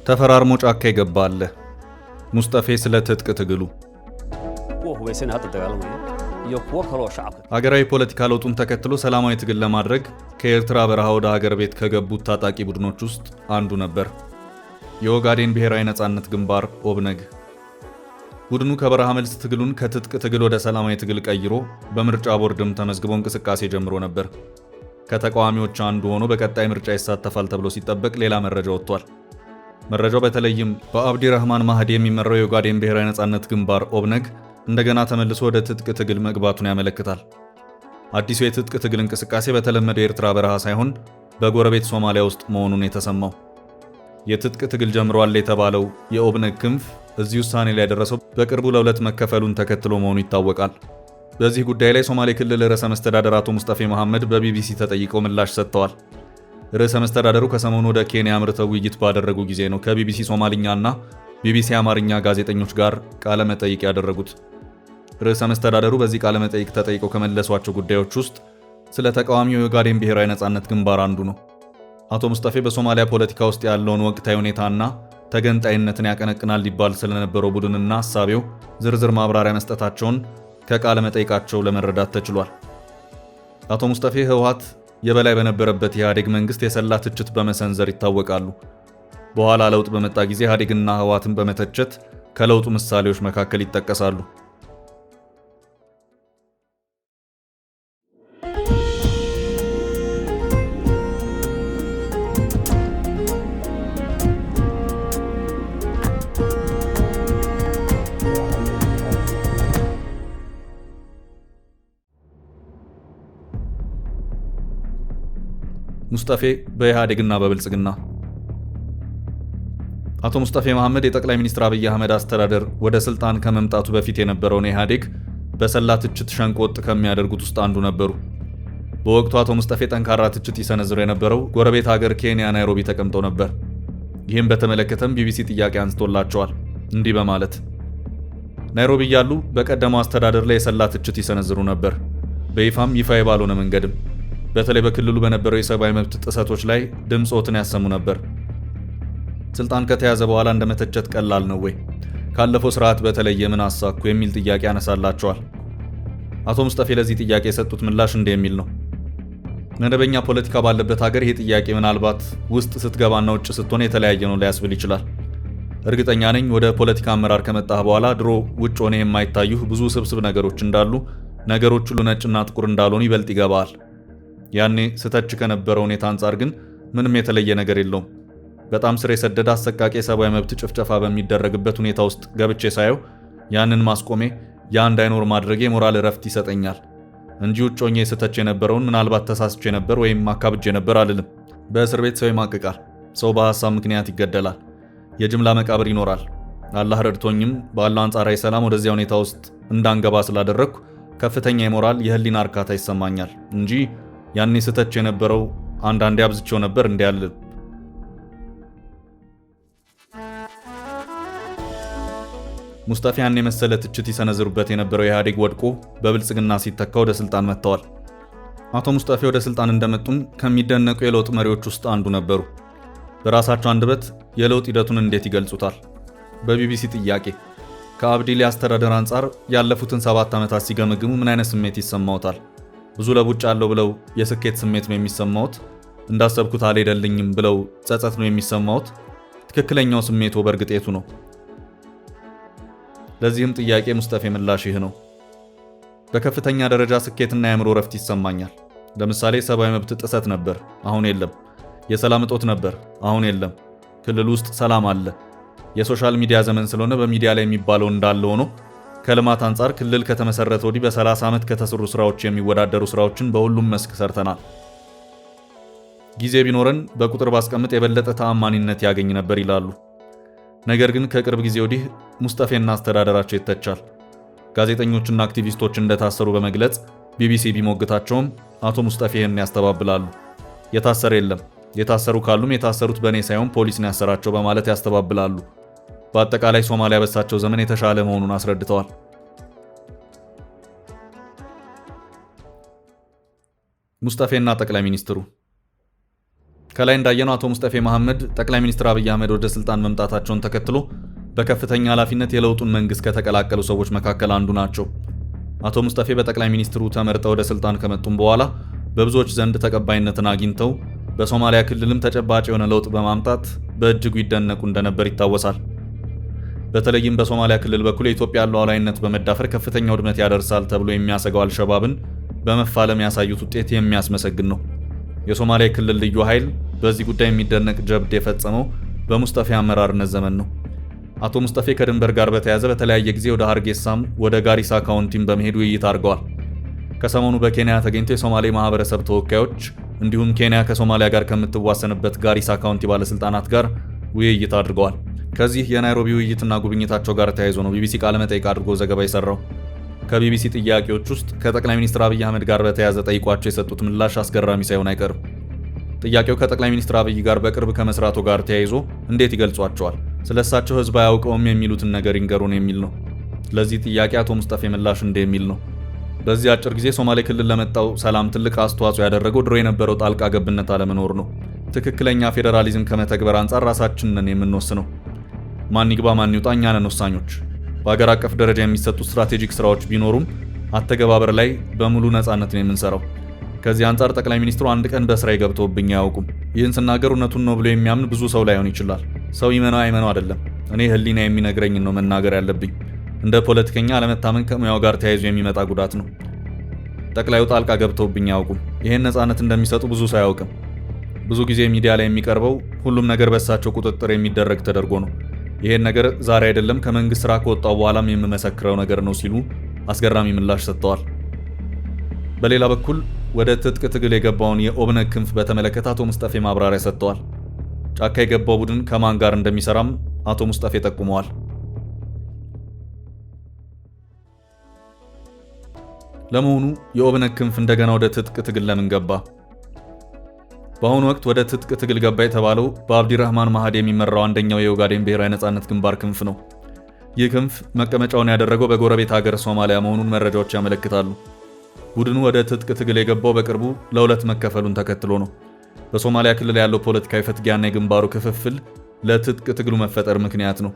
ተፈራርሞ ጫካ ይገባል። ሙስጠፌ ስለ ትጥቅ ትግሉ ሀገራዊ ፖለቲካ ለውጡን ተከትሎ ሰላማዊ ትግል ለማድረግ ከኤርትራ በረሃ ወደ ሀገር ቤት ከገቡት ታጣቂ ቡድኖች ውስጥ አንዱ ነበር። የኦጋዴን ብሔራዊ ነጻነት ግንባር ኦብነግ። ቡድኑ ከበረሃ መልስ ትግሉን ከትጥቅ ትግል ወደ ሰላማዊ ትግል ቀይሮ በምርጫ ቦርድም ተመዝግቦ እንቅስቃሴ ጀምሮ ነበር። ከተቃዋሚዎች አንዱ ሆኖ በቀጣይ ምርጫ ይሳተፋል ተብሎ ሲጠበቅ ሌላ መረጃ ወጥቷል። መረጃው በተለይም በአብዲ ረህማን ማህዲ የሚመራው የኦጋዴን ብሔራዊ ነጻነት ግንባር ኦብነግ እንደገና ተመልሶ ወደ ትጥቅ ትግል መግባቱን ያመለክታል። አዲሱ የትጥቅ ትግል እንቅስቃሴ በተለመደው የኤርትራ በረሃ ሳይሆን በጎረቤት ሶማሊያ ውስጥ መሆኑን የተሰማው የትጥቅ ትግል ጀምሯል የተባለው የኦብነግ ክንፍ እዚህ ውሳኔ ላይ ያደረሰው በቅርቡ ለሁለት መከፈሉን ተከትሎ መሆኑ ይታወቃል። በዚህ ጉዳይ ላይ ሶማሌ ክልል ርዕሰ መስተዳደር አቶ ሙስጠፌ መሐመድ በቢቢሲ ተጠይቀው ምላሽ ሰጥተዋል። ርዕሰ መስተዳደሩ ከሰሞኑ ወደ ኬንያ አምርተው ውይይት ባደረጉ ጊዜ ነው ከቢቢሲ ሶማሊኛና ቢቢሲ አማርኛ ጋዜጠኞች ጋር ቃለ መጠይቅ ያደረጉት። ርዕሰ መስተዳደሩ በዚህ ቃለ መጠይቅ ተጠይቀው ከመለሷቸው ጉዳዮች ውስጥ ስለ ተቃዋሚው የኦጋዴን ብሔራዊ ነጻነት ግንባር አንዱ ነው። አቶ ሙስጠፌ በሶማሊያ ፖለቲካ ውስጥ ያለውን ወቅታዊ ሁኔታና ተገንጣይነትን ያቀነቅናል ሊባል ስለነበረው ቡድንና ሐሳቤው ዝርዝር ማብራሪያ መስጠታቸውን ከቃለ መጠይቃቸው ለመረዳት ተችሏል። አቶ ሙስጠፌ ህወሓት የበላይ በነበረበት የኢህአዴግ መንግስት የሰላ ትችት በመሰንዘር ይታወቃሉ። በኋላ ለውጥ በመጣ ጊዜ ኢህአዴግና ህወሓትን በመተቸት ከለውጡ ምሳሌዎች መካከል ይጠቀሳሉ። ሙስጠፌ በኢህአዴግና በብልጽግና። አቶ ሙስጠፌ መሐመድ የጠቅላይ ሚኒስትር አብይ አህመድ አስተዳደር ወደ ስልጣን ከመምጣቱ በፊት የነበረውን ኢህአዴግ በሰላ ትችት ሸንቆጥ ከሚያደርጉት ውስጥ አንዱ ነበሩ። በወቅቱ አቶ ሙስጠፌ ጠንካራ ትችት ይሰነዝሩ የነበረው ጎረቤት ሀገር ኬንያ ናይሮቢ ተቀምጠው ነበር። ይህም በተመለከተም ቢቢሲ ጥያቄ አንስቶላቸዋል። እንዲህ በማለት ናይሮቢ እያሉ በቀደመው አስተዳደር ላይ የሰላ ትችት ይሰነዝሩ ነበር፣ በይፋም ይፋ ባልሆነ መንገድም በተለይ በክልሉ በነበረው የሰብአዊ መብት ጥሰቶች ላይ ድምጾትን ያሰሙ ነበር። ስልጣን ከተያዘ በኋላ እንደመተቸት ቀላል ነው ወይ? ካለፈው ስርዓት በተለየ ምን አሳኩ የሚል ጥያቄ ያነሳላቸዋል። አቶ ሙስጠፌ ለዚህ ጥያቄ የሰጡት ምላሽ እንዲህ የሚል ነው። መደበኛ ፖለቲካ ባለበት ሀገር ይህ ጥያቄ ምናልባት ውስጥ ስትገባና ውጭ ስትሆን የተለያየ ነው ሊያስብል ይችላል። እርግጠኛ ነኝ ወደ ፖለቲካ አመራር ከመጣህ በኋላ ድሮ ውጭ ሆነ የማይታዩህ ብዙ ስብስብ ነገሮች እንዳሉ፣ ነገሮች ሁሉ ነጭና ጥቁር እንዳልሆኑ ይበልጥ ይገባሃል። ያኔ ስተች ከነበረው ሁኔታ አንጻር ግን ምንም የተለየ ነገር የለውም። በጣም ስር የሰደደ አሰቃቂ የሰብአዊ መብት ጭፍጨፋ በሚደረግበት ሁኔታ ውስጥ ገብቼ ሳየው ያንን ማስቆሜ ያ እንዳይኖር ማድረጌ ሞራል እረፍት ይሰጠኛል እንጂ ውጭ ሆኜ ስተች የነበረውን ምናልባት ተሳስቼ ነበር ወይም አካብጄ ነበር አልልም። በእስር ቤት ሰው ይማቅቃል። ሰው በሐሳብ ምክንያት ይገደላል። የጅምላ መቃብር ይኖራል። አላህ ረድቶኝም ባለው አንጻራዊ ሰላም ወደዚያ ሁኔታ ውስጥ እንዳንገባ ስላደረግኩ ከፍተኛ የሞራል የህሊና እርካታ ይሰማኛል እንጂ ያኔ ስተች የነበረው አንዳንዴ አብዝቼው ነበር እንዲያል። ሙስጠፌ ያኔ መሰለ ትችት ይሰነዝሩበት የነበረው ኢህአዴግ ወድቆ በብልጽግና ሲተካ ወደ ስልጣን መጥተዋል። አቶ ሙስጠፌ ወደ ስልጣን እንደመጡም ከሚደነቁ የለውጥ መሪዎች ውስጥ አንዱ ነበሩ። በራሳቸው አንደበት የለውጥ ሂደቱን እንዴት ይገልጹታል? በቢቢሲ ጥያቄ ከአብዲሌ አስተዳደር አንጻር ያለፉትን 7 ዓመታት ሲገመግሙ ምን አይነት ስሜት ይሰማዎታል? ብዙ ለውጥ አለው ብለው የስኬት ስሜት ነው የሚሰማዎት? እንዳሰብኩት አልሄደልኝም ብለው ጸጸት ነው የሚሰማዎት? ትክክለኛው ስሜቱ በእርግጥ የቱ ነው? ለዚህም ጥያቄ ሙስጠፌ ምላሽ ይህ ነው። በከፍተኛ ደረጃ ስኬትና የአእምሮ ረፍት ይሰማኛል። ለምሳሌ ሰብአዊ መብት ጥሰት ነበር፣ አሁን የለም። የሰላም እጦት ነበር፣ አሁን የለም። ክልል ውስጥ ሰላም አለ። የሶሻል ሚዲያ ዘመን ስለሆነ በሚዲያ ላይ የሚባለው እንዳለ ሆኖ ከልማት አንጻር ክልል ከተመሰረተ ወዲህ በ30 ዓመት ከተሰሩ ስራዎች የሚወዳደሩ ስራዎችን በሁሉም መስክ ሰርተናል። ጊዜ ቢኖረን በቁጥር ባስቀምጥ የበለጠ ተአማኒነት ያገኝ ነበር ይላሉ። ነገር ግን ከቅርብ ጊዜ ወዲህ ሙስጠፌና አስተዳደራቸው ይተቻል። ጋዜጠኞችና አክቲቪስቶች እንደታሰሩ በመግለጽ ቢቢሲ ቢሞግታቸውም አቶ ሙስጠፌ ይህን ያስተባብላሉ። የታሰረ የለም፣ የታሰሩ ካሉም የታሰሩት በእኔ ሳይሆን ፖሊስ ነው ያሰራቸው በማለት ያስተባብላሉ። በአጠቃላይ ሶማሊያ በሳቸው ዘመን የተሻለ መሆኑን አስረድተዋል። ሙስጠፌና ጠቅላይ ሚኒስትሩ ከላይ እንዳየነው አቶ ሙስጠፌ መሐመድ ጠቅላይ ሚኒስትር አብይ አህመድ ወደ ስልጣን መምጣታቸውን ተከትሎ በከፍተኛ ኃላፊነት የለውጡን መንግስት ከተቀላቀሉ ሰዎች መካከል አንዱ ናቸው። አቶ ሙስጠፌ በጠቅላይ ሚኒስትሩ ተመርጠው ወደ ስልጣን ከመጡም በኋላ በብዙዎች ዘንድ ተቀባይነትን አግኝተው በሶማሊያ ክልልም ተጨባጭ የሆነ ለውጥ በማምጣት በእጅጉ ይደነቁ እንደነበር ይታወሳል። በተለይም በሶማሊያ ክልል በኩል የኢትዮጵያ ሉዓላዊነት በመዳፈር ከፍተኛ ውድመት ያደርሳል ተብሎ የሚያሰጋው አልሸባብን በመፋለም ያሳዩት ውጤት የሚያስመሰግን ነው። የሶማሊያ ክልል ልዩ ኃይል በዚህ ጉዳይ የሚደነቅ ጀብድ የፈጸመው በሙስጠፌ አመራርነት ዘመን ነው። አቶ ሙስጠፌ ከድንበር ጋር በተያያዘ በተለያየ ጊዜ ወደ ሀርጌሳም ወደ ጋሪሳ ካውንቲም በመሄድ ውይይት አድርገዋል። ከሰሞኑ በኬንያ ተገኝተው የሶማሌ ማህበረሰብ ተወካዮች እንዲሁም ኬንያ ከሶማሊያ ጋር ከምትዋሰንበት ጋሪሳ ካውንቲ ባለስልጣናት ጋር ውይይት አድርገዋል። ከዚህ የናይሮቢ ውይይትና ጉብኝታቸው ጋር ተያይዞ ነው ቢቢሲ ቃለ መጠይቅ አድርጎ ዘገባ የሰራው። ከቢቢሲ ጥያቄዎች ውስጥ ከጠቅላይ ሚኒስትር አብይ አህመድ ጋር በተያያዘ ጠይቋቸው የሰጡት ምላሽ አስገራሚ ሳይሆን አይቀርም። ጥያቄው ከጠቅላይ ሚኒስትር አብይ ጋር በቅርብ ከመስራቱ ጋር ተያይዞ እንዴት ይገልጿቸዋል? ስለሳቸው ህዝብ አያውቀውም የሚሉትን ነገር ይንገሩን የሚል ነው። ለዚህ ጥያቄ አቶ ሙስጠፌ ምላሽ እንደ የሚል ነው። በዚህ አጭር ጊዜ ሶማሌ ክልል ለመጣው ሰላም ትልቅ አስተዋጽኦ ያደረገው ድሮ የነበረው ጣልቃ ገብነት አለመኖር ነው። ትክክለኛ ፌዴራሊዝም ከመተግበር አንጻር ራሳችን ነን የምንወስነው። ማን ይግባ ማን ይውጣ እኛ ነን ወሳኞች። በአገር አቀፍ ደረጃ የሚሰጡ ስትራቴጂክ ስራዎች ቢኖሩም አተገባበር ላይ በሙሉ ነፃነት ነው የምንሰራው። ከዚህ አንጻር ጠቅላይ ሚኒስትሩ አንድ ቀን በስራ ገብተውብኝ አያውቁም። ይህን ስናገር እውነቱን ነው ብሎ የሚያምን ብዙ ሰው ላይሆን ይችላል። ሰው ይመናው አይመናው አይደለም። እኔ ህሊና የሚነግረኝን ነው መናገር ያለብኝ። እንደ ፖለቲከኛ አለመታመን ከሙያው ጋር ተያይዞ የሚመጣ ጉዳት ነው። ጠቅላዩ ጣልቃ ገብተውብኝ አያውቁም። ይህን ነፃነት እንደሚሰጡ ብዙ ሰው አያውቅም። ብዙ ጊዜ ሚዲያ ላይ የሚቀርበው ሁሉም ነገር በሳቸው ቁጥጥር የሚደረግ ተደርጎ ነው። ይሄን ነገር ዛሬ አይደለም ከመንግስት ስራ ከወጣው በኋላም የምመሰክረው ነገር ነው ሲሉ አስገራሚ ምላሽ ሰጥተዋል። በሌላ በኩል ወደ ትጥቅ ትግል የገባውን የኦብነግ ክንፍ በተመለከተ አቶ ሙስጠፌ ማብራሪያ ሰጥተዋል። ጫካ የገባው ቡድን ከማን ጋር እንደሚሰራም አቶ ሙስጠፌ ጠቁመዋል። ለመሆኑ የኦብነግ ክንፍ እንደገና ወደ ትጥቅ ትግል ለምን ገባ? በአሁኑ ወቅት ወደ ትጥቅ ትግል ገባ የተባለው በአብዲራህማን ማህዲ የሚመራው አንደኛው የኦጋዴን ብሔራዊ ነጻነት ግንባር ክንፍ ነው። ይህ ክንፍ መቀመጫውን ያደረገው በጎረቤት ሀገር ሶማሊያ መሆኑን መረጃዎች ያመለክታሉ። ቡድኑ ወደ ትጥቅ ትግል የገባው በቅርቡ ለሁለት መከፈሉን ተከትሎ ነው። በሶማሊያ ክልል ያለው ፖለቲካዊ ፍትጊያና የግንባሩ ክፍፍል ለትጥቅ ትግሉ መፈጠር ምክንያት ነው።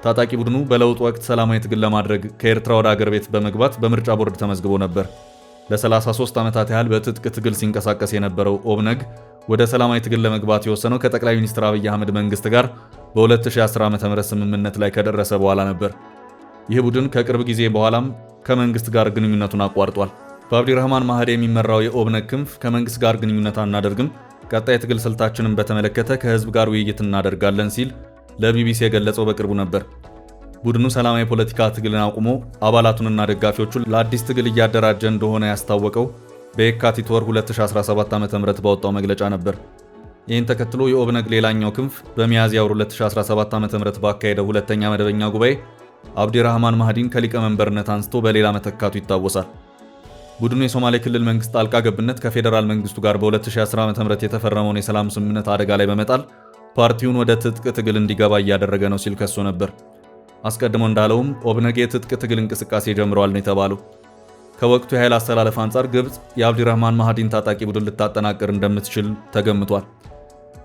ታጣቂ ቡድኑ በለውጥ ወቅት ሰላማዊ ትግል ለማድረግ ከኤርትራ ወደ አገር ቤት በመግባት በምርጫ ቦርድ ተመዝግቦ ነበር። ለ33 ዓመታት ያህል በትጥቅ ትግል ሲንቀሳቀስ የነበረው ኦብነግ ወደ ሰላማዊ ትግል ለመግባት የወሰነው ከጠቅላይ ሚኒስትር አብይ አህመድ መንግስት ጋር በ2010 ዓ.ም ስምምነት ላይ ከደረሰ በኋላ ነበር። ይህ ቡድን ከቅርብ ጊዜ በኋላም ከመንግስት ጋር ግንኙነቱን አቋርጧል። በአብዲራህማን ማህዲ የሚመራው የኦብነግ ክንፍ ከመንግስት ጋር ግንኙነት አናደርግም፣ ቀጣይ ትግል ስልታችንን በተመለከተ ከህዝብ ጋር ውይይት እናደርጋለን ሲል ለቢቢሲ የገለጸው በቅርቡ ነበር። ቡድኑ ሰላማዊ ፖለቲካ ትግልን አቁሞ አባላቱንና ደጋፊዎቹን ለአዲስ ትግል እያደራጀ እንደሆነ ያስታወቀው በየካቲት ወር 2017 ዓ.ም ባወጣው መግለጫ ነበር። ይህን ተከትሎ የኦብነግ ሌላኛው ክንፍ በሚያዝያ ወር 2017 ዓ.ም ባካሄደው ሁለተኛ መደበኛ ጉባኤ አብዲራህማን ማህዲን ከሊቀመንበርነት አንስቶ በሌላ መተካቱ ይታወሳል። ቡድኑ የሶማሌ ክልል መንግስት ጣልቃ ገብነት ከፌዴራል መንግስቱ ጋር በ2010 ዓ.ም የተፈረመውን የሰላም ስምምነት አደጋ ላይ በመጣል ፓርቲውን ወደ ትጥቅ ትግል እንዲገባ እያደረገ ነው ሲል ከሶ ነበር። አስቀድሞ እንዳለውም ኦብነግ የትጥቅ ትግል እንቅስቃሴ ጀምረዋል ነው የተባለው። ከወቅቱ የኃይል አስተላለፍ አንጻር ግብጽ የአብዲራህማን ማህዲን ታጣቂ ቡድን ልታጠናቅር እንደምትችል ተገምቷል።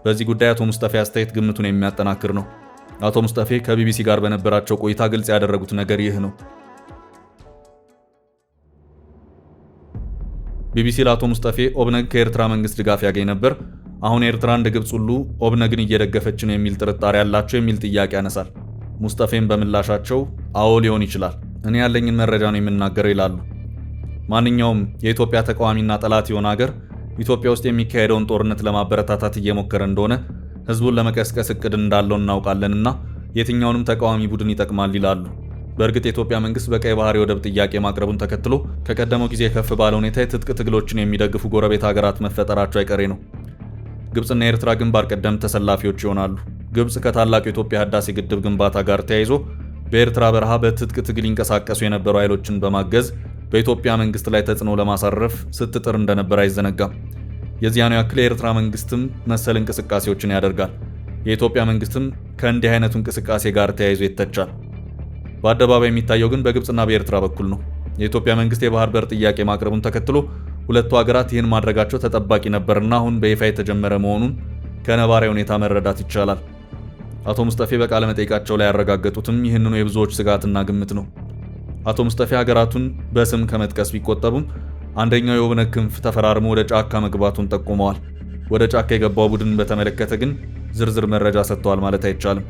በዚህ ጉዳይ አቶ ሙስጠፌ አስተያየት ግምቱን የሚያጠናክር ነው። አቶ ሙስጠፌ ከቢቢሲ ጋር በነበራቸው ቆይታ ግልጽ ያደረጉት ነገር ይህ ነው። ቢቢሲ ለአቶ ሙስጠፌ ኦብነግ ከኤርትራ መንግስት ድጋፍ ያገኝ ነበር፣ አሁን ኤርትራ እንደ ግብጽ ሁሉ ኦብነግን እየደገፈች ነው የሚል ጥርጣሬ ያላቸው የሚል ጥያቄ ያነሳል። ሙስጠፌም በምላሻቸው አዎ ሊሆን ይችላል፣ እኔ ያለኝን መረጃ ነው የምናገረው ይላሉ። ማንኛውም የኢትዮጵያ ተቃዋሚና ጠላት የሆነ ሀገር ኢትዮጵያ ውስጥ የሚካሄደውን ጦርነት ለማበረታታት እየሞከረ እንደሆነ ህዝቡን ለመቀስቀስ እቅድ እንዳለው እናውቃለንና የትኛውንም ተቃዋሚ ቡድን ይጠቅማል ይላሉ። በእርግጥ የኢትዮጵያ መንግስት በቀይ ባህር የወደብ ጥያቄ ማቅረቡን ተከትሎ ከቀደመው ጊዜ ከፍ ባለ ሁኔታ የትጥቅ ትግሎችን የሚደግፉ ጎረቤት ሀገራት መፈጠራቸው አይቀሬ ነው። ግብጽና ኤርትራ ግንባር ቀደም ተሰላፊዎች ይሆናሉ። ግብጽ ከታላቁ የኢትዮጵያ ህዳሴ ግድብ ግንባታ ጋር ተያይዞ በኤርትራ በረሃ በትጥቅ ትግል ይንቀሳቀሱ የነበሩ ኃይሎችን በማገዝ በኢትዮጵያ መንግስት ላይ ተጽዕኖ ለማሳረፍ ስትጥር እንደነበር አይዘነጋም። የዚያኑ ያክል የኤርትራ መንግስትም መሰል እንቅስቃሴዎችን ያደርጋል። የኢትዮጵያ መንግስትም ከእንዲህ አይነቱ እንቅስቃሴ ጋር ተያይዞ ይተቻል። በአደባባይ የሚታየው ግን በግብጽና በኤርትራ በኩል ነው። የኢትዮጵያ መንግስት የባህር በር ጥያቄ ማቅረቡን ተከትሎ ሁለቱ ሀገራት ይህን ማድረጋቸው ተጠባቂ ነበርና አሁን በይፋ የተጀመረ መሆኑን ከነባራዊ ሁኔታ መረዳት ይቻላል። አቶ ሙስጠፌ በቃለ መጠይቃቸው ላይ ያረጋገጡትም ይህንኑ የብዙዎች ስጋትና ግምት ነው። አቶ ሙስጠፌ ሀገራቱን በስም ከመጥቀስ ቢቆጠቡም አንደኛው የኦብነግ ክንፍ ተፈራርሞ ወደ ጫካ መግባቱን ጠቁመዋል። ወደ ጫካ የገባው ቡድን በተመለከተ ግን ዝርዝር መረጃ ሰጥተዋል ማለት አይቻልም።